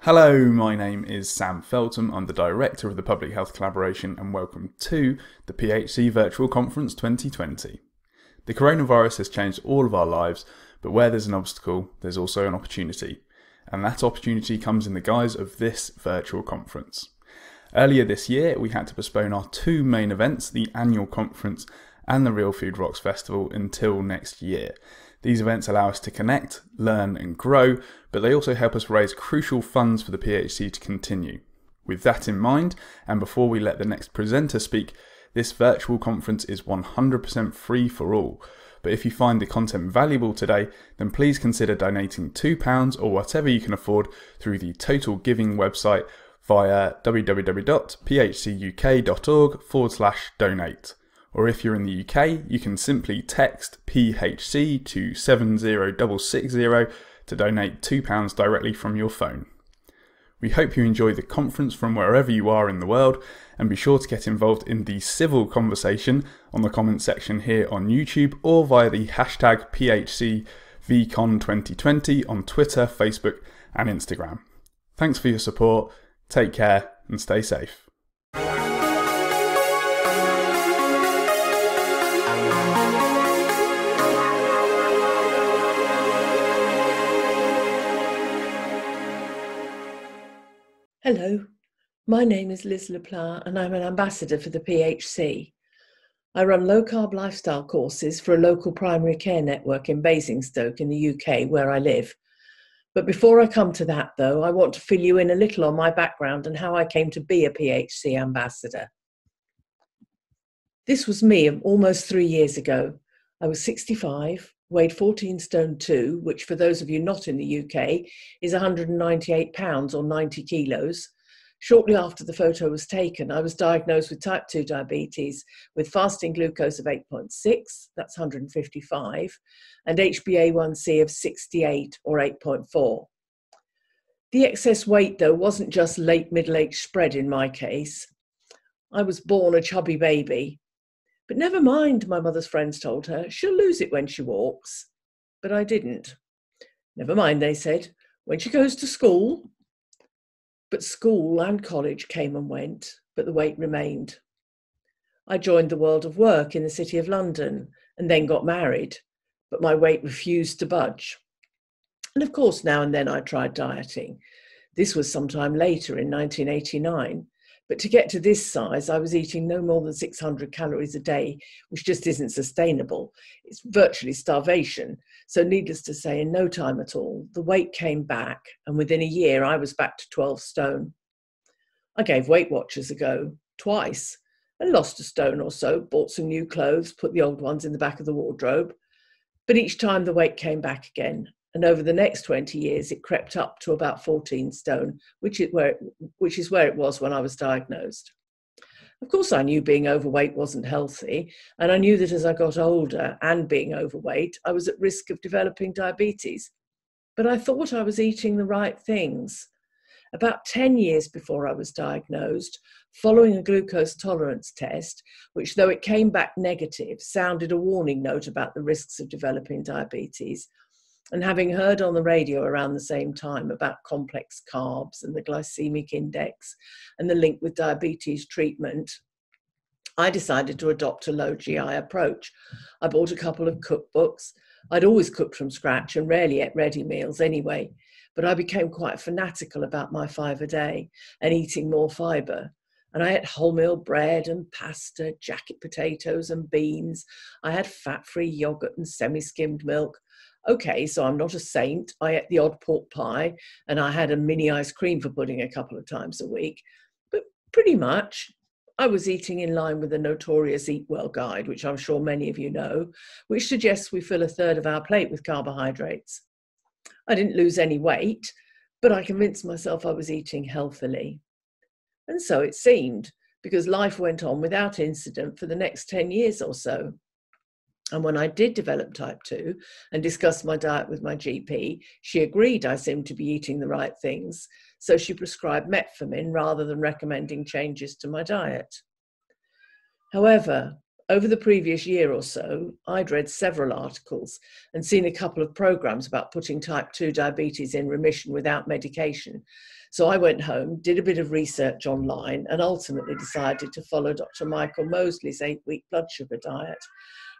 Hello, my name is Sam Feltham. I'm the Director of the Public Health Collaboration and welcome to the PHC Virtual Conference 2020. The coronavirus has changed all of our lives, but where there's an obstacle, there's also an opportunity. And that opportunity comes in the guise of this virtual conference. Earlier this year, we had to postpone our two main events, the annual conference and the Real Food Rocks Festival, until next year. These events allow us to connect, learn and grow, but they also help us raise crucial funds for the PHC to continue. With that in mind, and before we let the next presenter speak, this virtual conference is 100% free for all. But if you find the content valuable today, then please consider donating £2 or whatever you can afford through the Total Giving website via www.phcuk.org/donate. Or if you're in the UK, you can simply text PHC to 70660 to donate £2 directly from your phone. We hope you enjoy the conference from wherever you are in the world, and be sure to get involved in the civil conversation on the comment section here on YouTube or via the hashtag PHCVCon2020 on Twitter, Facebook and Instagram. Thanks for your support, take care and stay safe. Hello, my name is LePla and I'm an ambassador for the PHC. I run low-carb lifestyle courses for a local primary care network in Basingstoke in the UK where I live. But before I come to that though, I want to fill you in a little on my background and how I came to be a PHC ambassador. This was me almost 3 years ago. I was 65, weighed 14 stone 2, which for those of you not in the UK is 198 pounds or 90 kilos. Shortly after the photo was taken, I was diagnosed with type 2 diabetes with fasting glucose of 8.6, that's 155, and HbA1c of 68 or 8.4. The excess weight though wasn't just late middle age spread in my case. I was born a chubby baby. But never mind, my mother's friends told her, she'll lose it when she walks. But I didn't. Never mind, they said, when she goes to school. But school and college came and went, but the weight remained. I joined the world of work in the City of London and then got married, but my weight refused to budge. And of course, now and then I tried dieting. This was sometime later in 1989. But to get to this size, I was eating no more than 600 calories a day, which just isn't sustainable. It's virtually starvation. So needless to say, in no time at all, the weight came back, and within a year, I was back to 12 stone. I gave Weight Watchers a go, twice, and lost a stone or so, bought some new clothes, put the old ones in the back of the wardrobe. But each time the weight came back again. And over the next 20 years, it crept up to about 14 stone, which is where it was when I was diagnosed. Of course, I knew being overweight wasn't healthy, and I knew that as I got older and being overweight, I was at risk of developing diabetes. But I thought I was eating the right things. About 10 years before I was diagnosed, following a glucose tolerance test, which though it came back negative, sounded a warning note about the risks of developing diabetes, and having heard on the radio around the same time about complex carbs and the glycemic index and the link with diabetes treatment, I decided to adopt a low GI approach. I bought a couple of cookbooks. I'd always cooked from scratch and rarely ate ready meals anyway, but I became quite fanatical about my 5 a day and eating more fibre. And I ate wholemeal bread and pasta, jacket potatoes and beans. I had fat-free yogurt and semi-skimmed milk. Okay, so I'm not a saint. I ate the odd pork pie and I had a mini ice cream for pudding a couple of times a week. But pretty much I was eating in line with the notorious Eat Well guide, which I'm sure many of you know, which suggests we fill a third of our plate with carbohydrates. I didn't lose any weight, but I convinced myself I was eating healthily. And so it seemed, because life went on without incident for the next 10 years or so. And when I did develop type 2 and discussed my diet with my GP, she agreed I seemed to be eating the right things, so she prescribed metformin rather than recommending changes to my diet. However, over the previous year or so, I'd read several articles and seen a couple of programs about putting type 2 diabetes in remission without medication. So I went home, did a bit of research online, and ultimately decided to follow Dr. Michael Mosley's 8-week blood sugar diet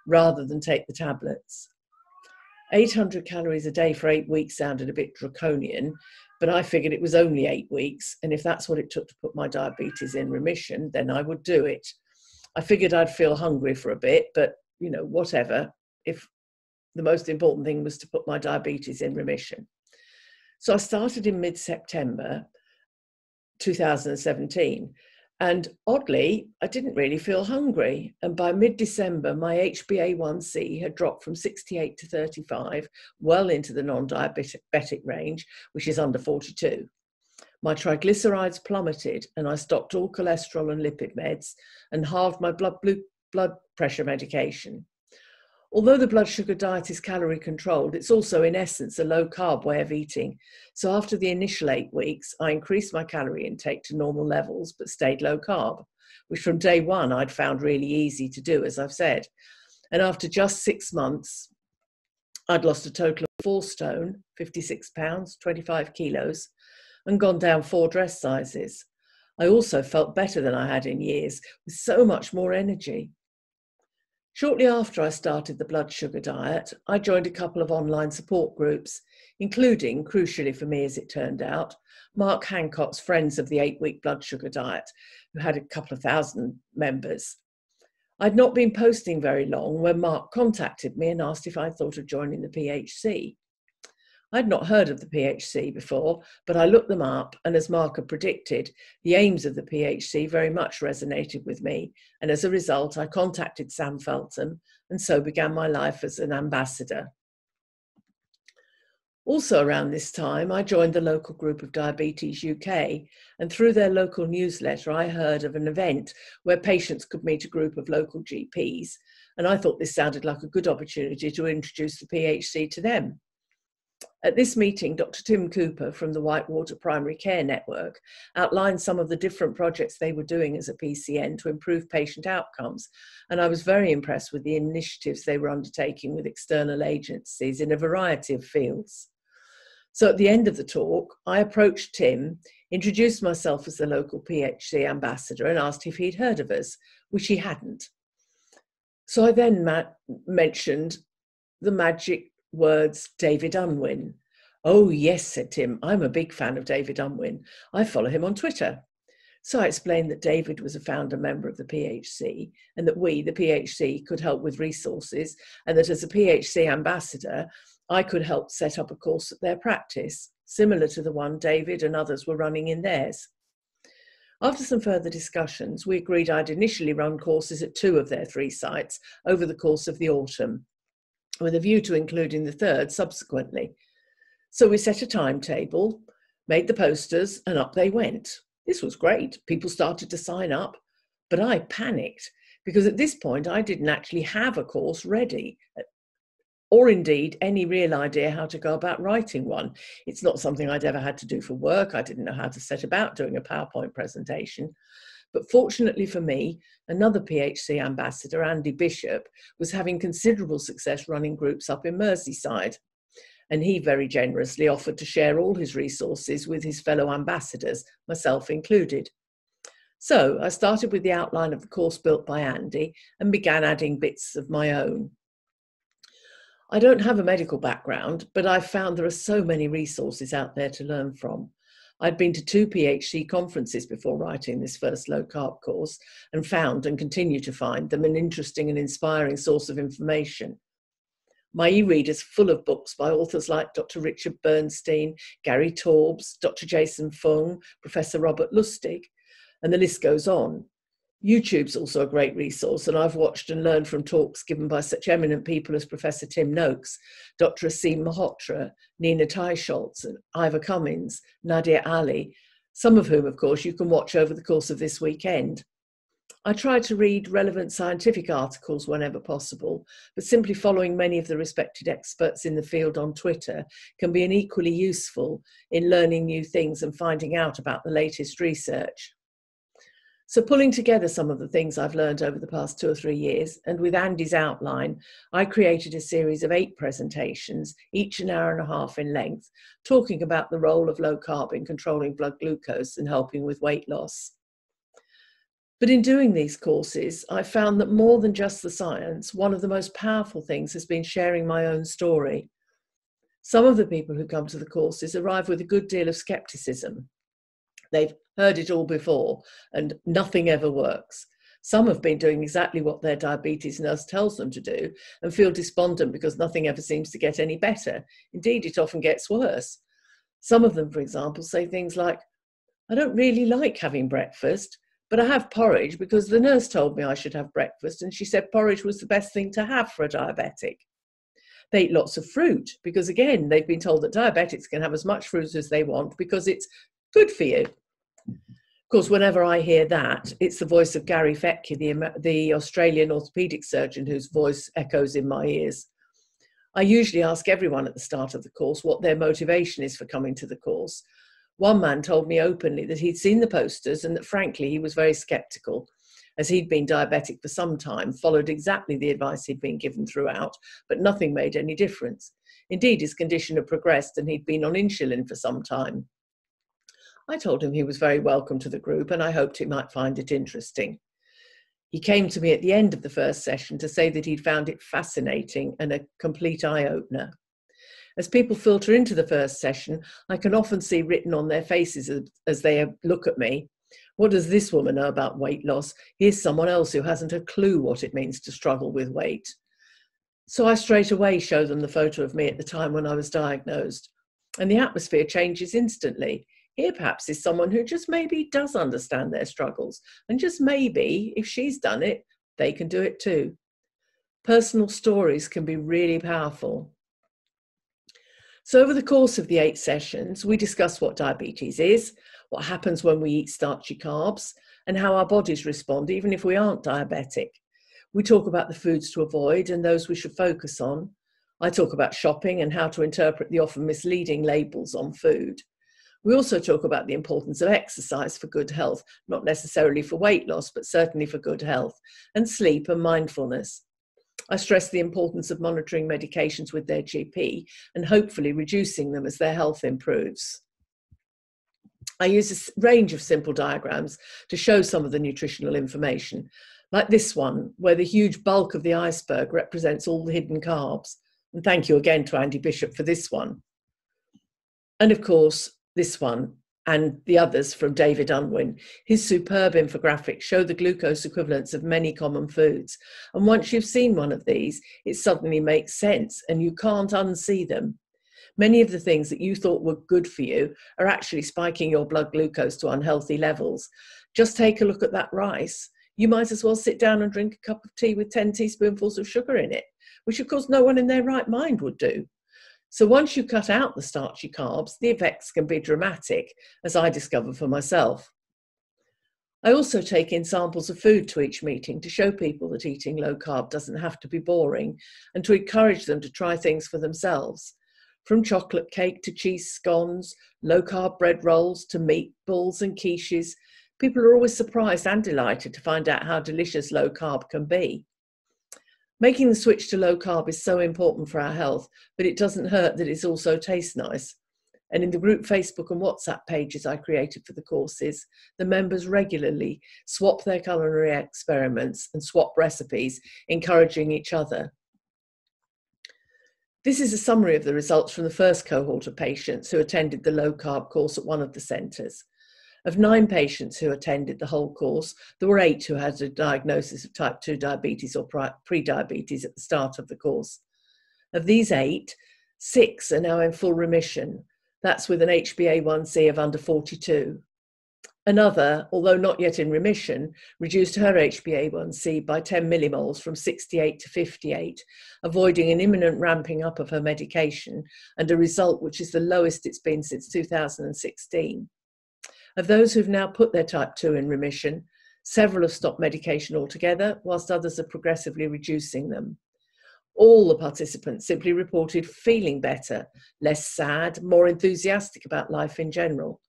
rather than take the tablets. 800 calories a day for 8 weeks sounded a bit draconian, but I figured it was only 8 weeks, and if that's what it took to put my diabetes in remission, then I would do it. I figured I'd feel hungry for a bit, but whatever, if the most important thing was to put my diabetes in remission. So I started in mid-September 2017, and oddly, I didn't really feel hungry. And by mid-December, my HbA1c had dropped from 68 to 35, well into the non-diabetic range, which is under 42. My triglycerides plummeted, and I stopped all cholesterol and lipid meds and halved my blood pressure medication. Although the blood sugar diet is calorie controlled, it's also in essence a low carb way of eating. So after the initial 8 weeks, I increased my calorie intake to normal levels, but stayed low carb, which from day one I'd found really easy to do, as I've said. And after just 6 months, I'd lost a total of 4 stone, 56 pounds, 25 kilos, and gone down 4 dress sizes. I also felt better than I had in years, with so much more energy. Shortly after I started the blood sugar diet, I joined a couple of online support groups, including, crucially for me as it turned out, Mark Hancock's Friends of the 8-Week Blood Sugar Diet, who had a couple of thousand members. I'd not been posting very long when Mark contacted me and asked if I thought of joining the PHC. I'd not heard of the PHC before, but I looked them up, and as Mark had predicted, the aims of the PHC very much resonated with me, and as a result, I contacted Sam Feltham, and so began my life as an ambassador. Also around this time, I joined the local group of Diabetes UK, and through their local newsletter, I heard of an event where patients could meet a group of local GPs, and I thought this sounded like a good opportunity to introduce the PHC to them. At this meeting, Dr. Tim Cooper from the Whitewater Primary Care Network outlined some of the different projects they were doing as a PCN to improve patient outcomes, and I was very impressed with the initiatives they were undertaking with external agencies in a variety of fields. So at the end of the talk, I approached Tim, introduced myself as the local PHC ambassador, and asked if he'd heard of us, which he hadn't. So I then mentioned the magic words David Unwin. "Oh yes," said Tim, "I'm a big fan of David Unwin. I follow him on Twitter." So I explained that David was a founder member of the PHC and that we, the PHC, could help with resources, and that as a PHC ambassador, I could help set up a course at their practice, similar to the one David and others were running in theirs. After some further discussions, we agreed I'd initially run courses at 2 of their 3 sites over the course of the autumn, with a view to including the 3rd subsequently. So we set a timetable, made the posters, and up they went. This was great. People started to sign up, but I panicked because at this point I didn't actually have a course ready, or indeed any real idea how to go about writing one. It's not something I'd ever had to do for work. I didn't know how to set about doing a PowerPoint presentation. But fortunately for me, another PHC ambassador, Andy Bishop, was having considerable success running groups up in Merseyside. And he very generously offered to share all his resources with his fellow ambassadors, myself included. So I started with the outline of the course built by Andy and began adding bits of my own. I don't have a medical background, but I've found there are so many resources out there to learn from. I'd been to 2 PHC conferences before writing this first low-carb course and found and continue to find them an interesting and inspiring source of information. My e-reader's full of books by authors like Dr. Richard Bernstein, Gary Taubes, Dr. Jason Fung, Professor Robert Lustig, and the list goes on. YouTube's also a great resource, and I've watched and learned from talks given by such eminent people as Professor Tim Noakes, Dr. Aseem Malhotra, Nina Teicholz, and Ivor Cummins, Nadia Ali, some of whom, of course, you can watch over the course of this weekend. I try to read relevant scientific articles whenever possible, but simply following many of the respected experts in the field on Twitter can be equally useful in learning new things and finding out about the latest research. So pulling together some of the things I've learned over the past 2 or 3 years, and with Andy's outline, I created a series of 8 presentations, each an hour and a half in length, talking about the role of low carb in controlling blood glucose and helping with weight loss. But in doing these courses, I found that more than just the science, one of the most powerful things has been sharing my own story. Some of the people who come to the courses arrive with a good deal of skepticism. They've heard it all before and nothing ever works. Some have been doing exactly what their diabetes nurse tells them to do and feel despondent because nothing ever seems to get any better. Indeed, it often gets worse. Some of them, for example, say things like, I don't really like having breakfast, but I have porridge because the nurse told me I should have breakfast and she said porridge was the best thing to have for a diabetic. They eat lots of fruit because, again, they've been told that diabetics can have as much fruit as they want because it's good for you. Of course, whenever I hear that, it's the voice of Gary Fettke, the Australian orthopaedic surgeon whose voice echoes in my ears. I usually ask everyone at the start of the course what their motivation is for coming to the course. One man told me openly that he'd seen the posters and that, frankly, he was very sceptical, as he'd been diabetic for some time, followed exactly the advice he'd been given throughout, but nothing made any difference. Indeed, his condition had progressed and he'd been on insulin for some time. I told him he was very welcome to the group and I hoped he might find it interesting. He came to me at the end of the first session to say that he'd found it fascinating and a complete eye-opener. As people filter into the first session, I can often see written on their faces as they look at me, what does this woman know about weight loss? Here's someone else who hasn't a clue what it means to struggle with weight. So I straight away show them the photo of me at the time when I was diagnosed, and the atmosphere changes instantly. Here perhaps is someone who just maybe does understand their struggles, and just maybe, if she's done it, they can do it too. Personal stories can be really powerful. So over the course of the 8 sessions, we discuss what diabetes is, what happens when we eat starchy carbs, and how our bodies respond even if we aren't diabetic. We talk about the foods to avoid and those we should focus on. I talk about shopping and how to interpret the often misleading labels on food. We also talk about the importance of exercise for good health, not necessarily for weight loss, but certainly for good health, and sleep and mindfulness. I stress the importance of monitoring medications with their GP and hopefully reducing them as their health improves. I use a range of simple diagrams to show some of the nutritional information, like this one, where the huge bulk of the iceberg represents all the hidden carbs. And thank you again to Andy Bishop for this one. And of course, this one and the others from David Unwin. His superb infographics show the glucose equivalents of many common foods. And once you've seen one of these, it suddenly makes sense and you can't unsee them. Many of the things that you thought were good for you are actually spiking your blood glucose to unhealthy levels. Just take a look at that rice. You might as well sit down and drink a cup of tea with 10 teaspoonfuls of sugar in it, which of course no one in their right mind would do. So once you cut out the starchy carbs, the effects can be dramatic, as I discovered for myself. I also take in samples of food to each meeting to show people that eating low carb doesn't have to be boring and to encourage them to try things for themselves. From chocolate cake to cheese scones, low carb bread rolls to meatballs and quiches, people are always surprised and delighted to find out how delicious low carb can be. Making the switch to low carb is so important for our health, but it doesn't hurt that it also tastes nice. And in the group Facebook and WhatsApp pages I created for the courses, the members regularly swap their culinary experiments and swap recipes, encouraging each other. This is a summary of the results from the first cohort of patients who attended the low carb course at one of the centres. Of 9 patients who attended the whole course, there were 8 who had a diagnosis of type 2 diabetes or pre-diabetes at the start of the course. Of these 8, 6 are now in full remission. That's with an HbA1c of under 42. Another, although not yet in remission, reduced her HbA1c by 10 millimoles from 68 to 58, avoiding an imminent ramping up of her medication, and a result which is the lowest it's been since 2016. Of those who've now put their type 2 in remission, several have stopped medication altogether, whilst others are progressively reducing them. All the participants simply reported feeling better, less sad, more enthusiastic about life in general.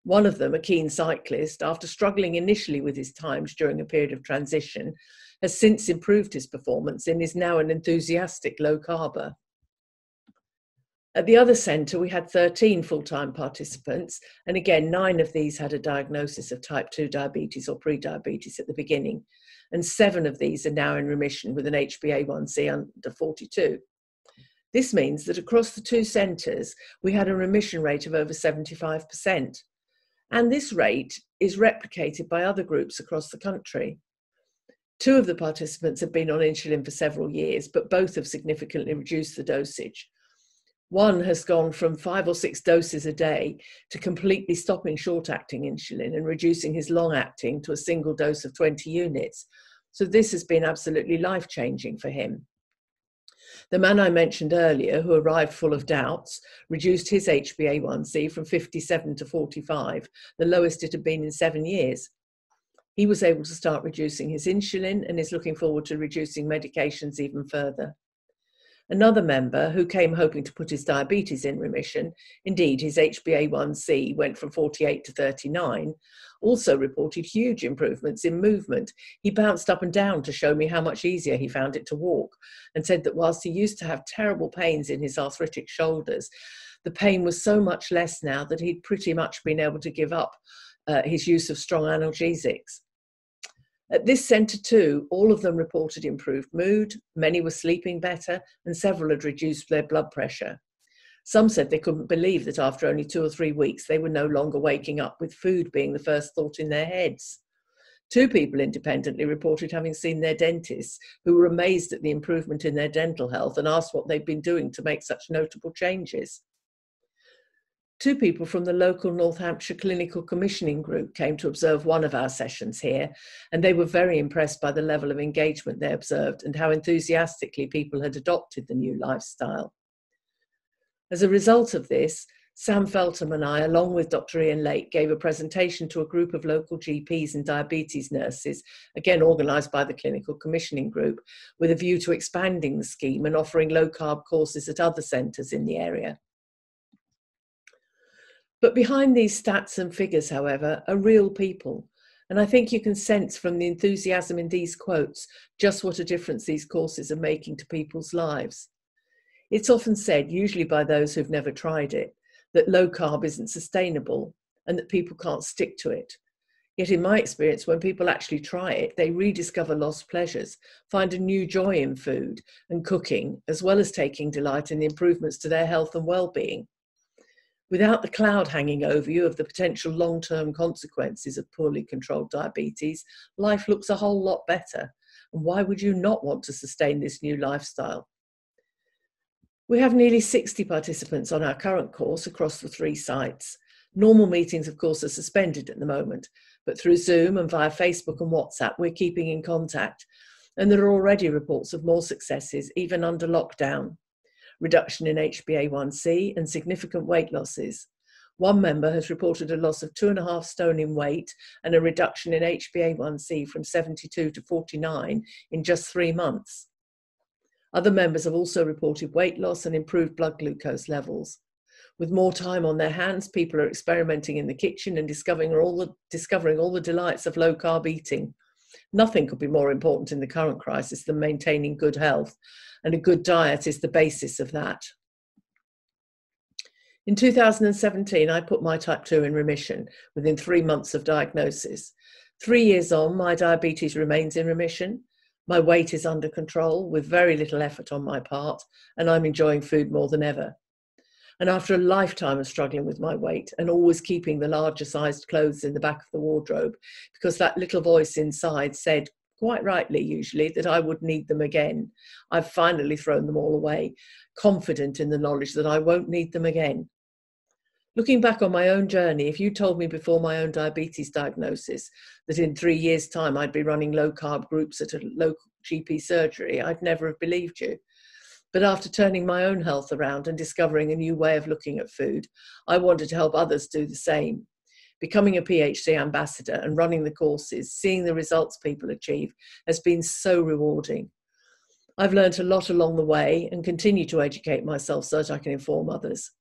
One of them, a keen cyclist, after struggling initially with his times during a period of transition, has since improved his performance and is now an enthusiastic low carber. At the other centre, we had 13 full-time participants, and again, 9 of these had a diagnosis of type 2 diabetes or pre-diabetes at the beginning, and 7 of these are now in remission with an HbA1c under 42. This means that across the 2 centres, we had a remission rate of over 75%, and this rate is replicated by other groups across the country. 2 of the participants have been on insulin for several years, but both have significantly reduced the dosage. One has gone from 5 or 6 doses a day to completely stopping short-acting insulin and reducing his long-acting to a single dose of 20 units. So this has been absolutely life-changing for him. The man I mentioned earlier, who arrived full of doubts, reduced his HbA1c from 57 to 45, the lowest it had been in 7 years. He was able to start reducing his insulin and is looking forward to reducing medications even further. Another member who came hoping to put his diabetes in remission, indeed his HbA1c went from 48 to 39, also reported huge improvements in movement. He bounced up and down to show me how much easier he found it to walk, and said that whilst he used to have terrible pains in his arthritic shoulders, the pain was so much less now that he'd pretty much been able to give up his use of strong analgesics. At this centre too, all of them reported improved mood, many were sleeping better, and several had reduced their blood pressure. Some said they couldn't believe that after only 2 or 3 weeks, they were no longer waking up with food being the first thought in their heads. 2 people independently reported having seen their dentists, who were amazed at the improvement in their dental health and asked what they'd been doing to make such notable changes. 2 people from the local North Hampshire Clinical Commissioning Group came to observe one of our sessions here, and they were very impressed by the level of engagement they observed and how enthusiastically people had adopted the new lifestyle. As a result of this, Sam Feltham and I, along with Dr. Ian Lake, gave a presentation to a group of local GPs and diabetes nurses, again organised by the Clinical Commissioning Group, with a view to expanding the scheme and offering low-carb courses at other centres in the area. But behind these stats and figures, however, are real people. And I think you can sense from the enthusiasm in these quotes just what a difference these courses are making to people's lives. It's often said, usually by those who've never tried it, that low carb isn't sustainable and that people can't stick to it. Yet in my experience, when people actually try it, they rediscover lost pleasures, find a new joy in food and cooking, as well as taking delight in the improvements to their health and well-being. Without the cloud hanging over you of the potential long-term consequences of poorly controlled diabetes, life looks a whole lot better. And why would you not want to sustain this new lifestyle? We have nearly 60 participants on our current course across the 3 sites. Normal meetings, of course, are suspended at the moment, but through Zoom and via Facebook and WhatsApp, we're keeping in contact. And there are already reports of more successes, even under lockdown. Reduction in HbA1c and significant weight losses. One member has reported a loss of 2.5 stone in weight and a reduction in HbA1c from 72 to 49 in just 3 months. Other members have also reported weight loss and improved blood glucose levels. With more time on their hands, people are experimenting in the kitchen and discovering all the delights of low-carb eating. Nothing could be more important in the current crisis than maintaining good health, and a good diet is the basis of that. In 2017, I put my type 2 in remission within 3 months of diagnosis. 3 years on, my diabetes remains in remission. My weight is under control with very little effort on my part, and I'm enjoying food more than ever. And after a lifetime of struggling with my weight and always keeping the larger sized clothes in the back of the wardrobe, because that little voice inside said, quite rightly usually, that I would need them again, I've finally thrown them all away, confident in the knowledge that I won't need them again. Looking back on my own journey, if you told me before my own diabetes diagnosis that in 3 years' time I'd be running low-carb groups at a local GP surgery, I'd never have believed you. But after turning my own health around and discovering a new way of looking at food, I wanted to help others do the same. Becoming a PHC ambassador and running the courses, seeing the results people achieve, has been so rewarding. I've learned a lot along the way and continue to educate myself so that I can inform others.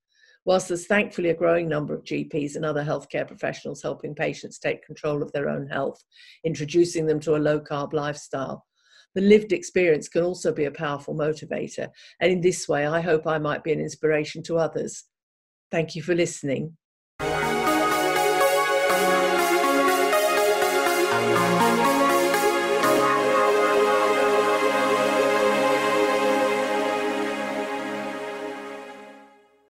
Whilst there's thankfully a growing number of GPs and other healthcare professionals helping patients take control of their own health, introducing them to a low-carb lifestyle, the lived experience can also be a powerful motivator. And in this way, I hope I might be an inspiration to others. Thank you for listening.